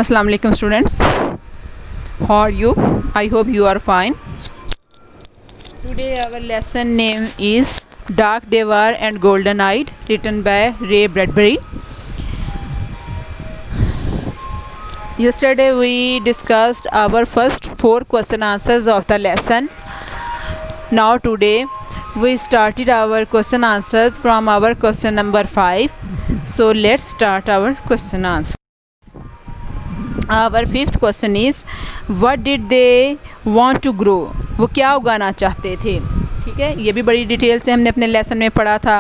Assalamu alaikum students. How are you? I hope you are fine. Today our lesson name is Dark Devar and Golden Eyed, written by Ray Bradbury. Yesterday we discussed our first 4 question answers of the lesson. Now today we started our question answers from our question number 5. So let's start our question answer. Our 5th question is what did they want to grow? वो क्या उगाना चाहते थे? ठीक है, ये भी बड़ी डिटेल से हमने अपने लेसन में पढ़ा था.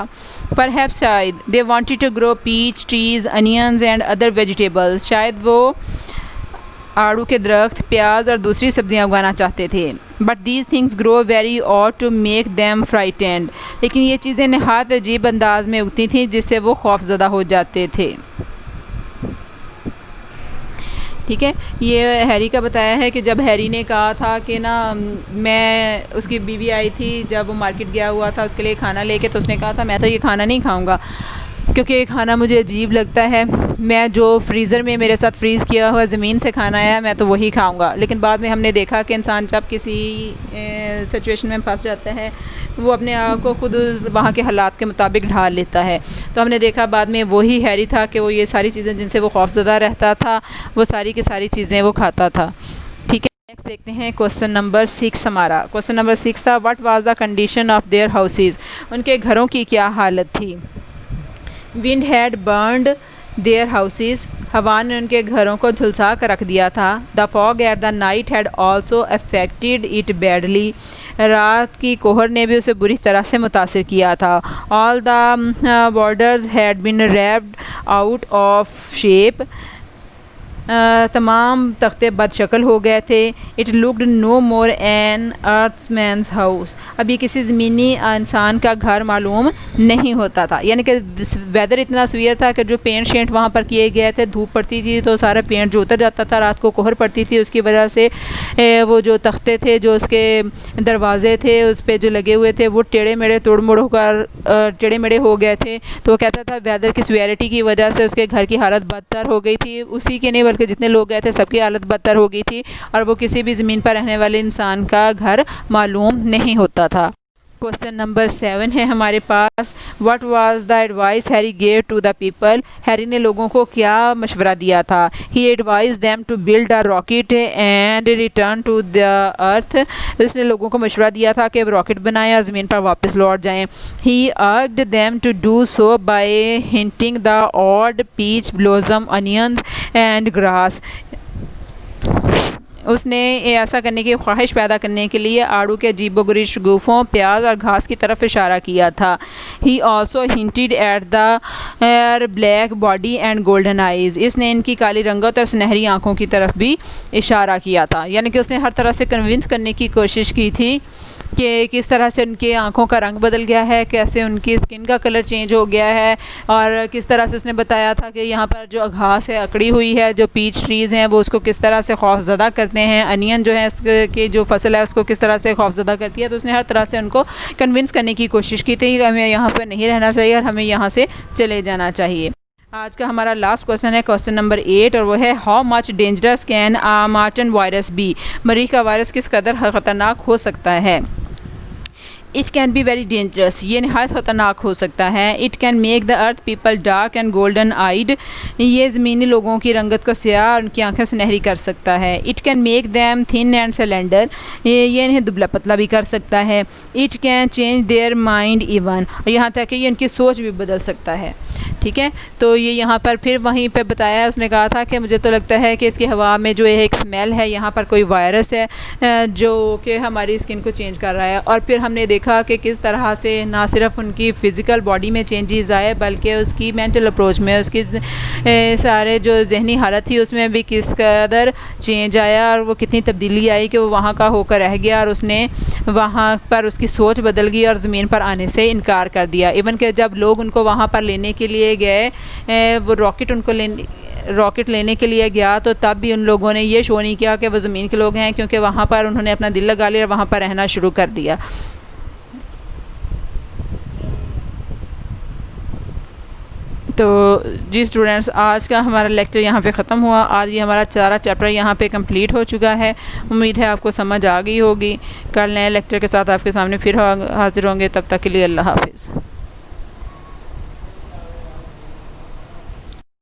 Perhaps शायद they wanted to grow peach trees, onions and other vegetables. शायद वो आड़ू के दरख्त, प्याज और दूसरी सब्जियां उगाना चाहते थे. But these things grow very odd to make them frightened. लेकिन ये चीज़ें नहायत अजीब अंदाज में उगती थीं जिससे वो खौफज़दा हो जाते थे. ठीक है, ये हैरी का बताया है कि जब हैरी ने कहा था कि ना मैं, उसकी बीवी आई थी जब वो मार्केट गया हुआ था उसके लिए खाना लेके, तो उसने कहा था मैं तो ये खाना नहीं खाऊंगा क्योंकि ये खाना मुझे अजीब लगता है. मैं जो फ्रीज़र में मेरे साथ फ्रीज़ किया हुआ ज़मीन से खाना आया मैं तो वही खाऊंगा. लेकिन बाद में हमने देखा कि इंसान जब किसी सिचुएशन में फंस जाता है वो अपने आप को खुद वहाँ के हालात के मुताबिक ढाल लेता है. तो हमने देखा बाद में वही हैरी था कि वो ये सारी चीज़ें जिनसे वो खौफज़दा रहता था वो सारी की सारी चीज़ें वो खाता था. ठीक है, नेक्स्ट देखते हैं क्वेश्चन नंबर 6. हमारा क्वेश्चन नंबर 6 था what was the condition of their houses. उनके घरों की क्या हालत थी. Wind had burned their houses. हवा ने उनके घरों को झुलसा कर रख दिया था. The fog at the night had also affected it badly. रात की कोहर ने भी उसे बुरी तरह से मुतासिर किया था. All the borders had been wrapped out of shape. तमाम तख्ते बदशक्ल हो गए थे. It looked no more an earthman's house. अब ये किसी ज़मीनी इंसान का घर मालूम नहीं होता था. यानी कि वेदर इतना सवियर था कि जो पेंट शेंट वहाँ पर किए गए थे, धूप पड़ती थी तो सारा पेंट जो उतर जाता था, रात को कोहर पड़ती थी, उसकी वजह से वो जो तख्ते थे, जो उसके दरवाजे थे उस पर जो लगे हुए थे वो टेढ़े मेढ़े तोड़ मोड़ होकर टेढ़े मेढ़े हो गए थे. तो वो कहता था वेदर की सवियरिटी की वजह से उसके घर की हालत बदतर हो गई थी. उसी के नहीं बल्कि जितने लोग गए थे सबकी हालत बदतर हो गई थी और वो किसी भी ज़मीन पर रहने वाले इंसान का घर मालूम नहीं होता था. क्वेश्चन नंबर 7 है हमारे पास what was the advice Harry gave to the people. Harry ने लोगों को क्या मशवरा दिया था. He advise them to build a rocket and return to the earth. उसने लोगों को मशवरा दिया था कि रॉकेट बनाएं और ज़मीन पर वापस लौट जाएं. He urged them to do so by hinting the odd peach blossom onions and grass. उसने ऐसा करने की ख्वाहिश पैदा करने के लिए आड़ू के अजीबोगरीब शगुफ़ों, प्याज और घास की तरफ इशारा किया था. ही also hinted at the black body and golden eyes. इसने इनकी काली रंगत और सुनहरी आँखों की तरफ भी इशारा किया था. यानी कि उसने हर तरह से कन्विंस करने की कोशिश की थी कि किस तरह से उनके आँखों का रंग बदल गया है, कैसे उनकी स्किन का कलर चेंज हो गया है, और किस तरह से उसने बताया था कि यहाँ पर जो घास है अकड़ी हुई है, जो पीच ट्रीज़ हैं वो उसको किस तरह से खौफज़दा करते हैं, अनियन जो है इसकी जो फसल है उसको किस तरह से खौफज़दा करती है. तो उसने हर तरह से उनको कन्विंस करने की कोशिश की थी कि हमें यहाँ पर नहीं रहना चाहिए और हमें यहाँ से चले जाना चाहिए. आज का हमारा लास्ट क्वेश्चन है क्वेश्चन नंबर 8 और वो है how much dangerous can a Martian virus be. मरीख का वायरस किस कदर ख़तरनाक हो सकता है. It can be very dangerous. ये नहायत ख़तरनाक हो सकता है. It can make the earth people dark and golden eyed. ये ज़मीनी लोगों की रंगत को स्याह और उनकी आंखें सुनहरी कर सकता है. It can make them thin and cylinder. ये इन्हें दुबला पतला भी कर सकता है. It can change their mind even. और यहाँ तक कि ये उनकी सोच भी बदल सकता है. ठीक है, तो ये यहाँ पर फिर वहीं पे बताया है. उसने कहा था कि मुझे तो लगता है कि इसकी हवा में जो एक स्मेल है, यहाँ पर कोई वायरस है जो कि हमारी स्किन को चेंज कर रहा है. और फिर हमने देखा कि किस तरह से ना सिर्फ उनकी फ़िज़िकल बॉडी में चेंजेस आए बल्कि उसकी मेंटल अप्रोच में, उसकी सारे जो जहनी हालत थी उसमें भी किस कदर चेंज आया और वो कितनी तब्दीली आई कि वो वहाँ का होकर रह गया और उसने वहाँ पर उसकी सोच बदल गई और ज़मीन पर आने से इनकार कर दिया. इवन कि जब लोग उनको वहाँ पर लेने के लिए गए, वो रॉकेट लेने के लिए गया तो तब भी उन लोगों ने ये शो नहीं किया कि वो ज़मीन के लोग हैं, क्योंकि वहाँ पर उन्होंने अपना दिल लगा लिया और वहाँ पर रहना शुरू कर दिया. तो जी स्टूडेंट्स, आज का हमारा लेक्चर यहाँ पे ख़त्म हुआ। आज ये हमारा सारा चैप्टर यहाँ पे कंप्लीट हो चुका है। उम्मीद है आपको समझ आ गई होगी। कल नए लेक्चर के साथ आपके सामने फिर हाजिर होंगे। तब तक के लिए अल्लाह हाफिज़।